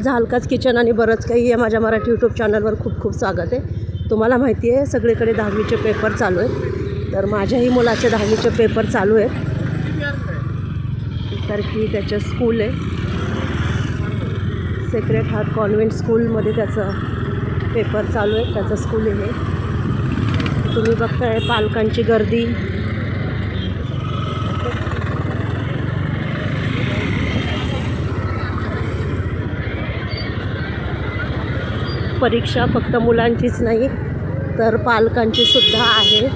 झालकाच kitchen आणि बरंच काही आहे माझ्या मराठी यूट्यूब चॅनलवर खूप खूप स्वागत आहे. तुम्हाला माहिती आहे सगळीकडे 10वीचे पेपर चालू आहेत, तर माझ्याही मुलाचे 10वीचे पेपर चालू आहेत. तर ही त्याचं स्कूल आहे, सेक्रेड हार्ट कॉन्व्हेंट स्कूलमध्ये त्याचं पेपर चालू आहे. त्याचं स्कूल आहे हे. तुम्ही बघताय पालकांची गर्दी. परीक्षा फक्त मुलांचीच नाही तर पालकांची सुद्धा आहे.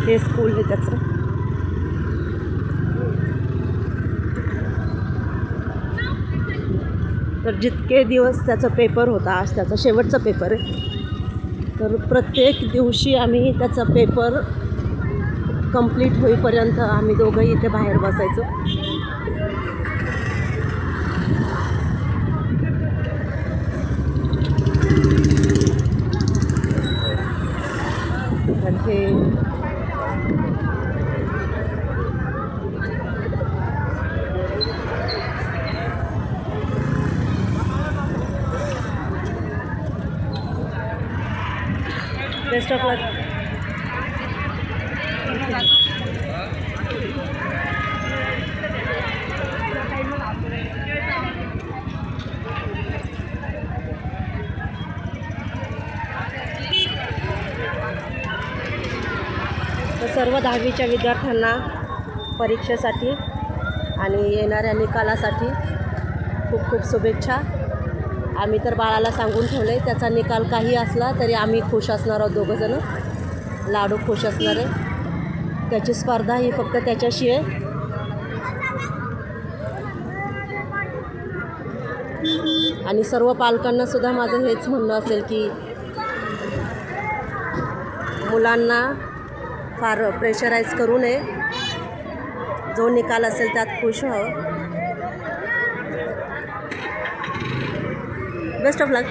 हे स्कूल आहे त्याचं. तर जितके दिवस त्याचा पेपर होता, आज त्याचा शेवटचा पेपर आहे, तर प्रत्येक दिवशी आम्ही त्याचा पेपर कंप्लीट होईपर्यंत आम्ही दोघंही इथे बाहेर बसायचो. तर हे बेस्ट ऑफ लक. तर सर्व 10वीच्या विद्यार्थ्यांना परीक्षेसाठी आणि येणाऱ्या निकालासाठी खूप खूप शुभेच्छा. आम्ही तर बाळाला सांगून ठेवलं आहे, त्याचा निकाल काही असला तरी आम्ही खुश असणार आहोत. दोघंजणं लाडू खुश असणार आहे. त्याची स्पर्धा ही फक्त त्याच्याशी आहे. आणि सर्व पालकांनासुद्धा माझं हेच म्हणणं असेल की मुलांना फार प्रेशराईज करू नये. जो निकाल असेल त्यात खुश व्हावं. Best of luck.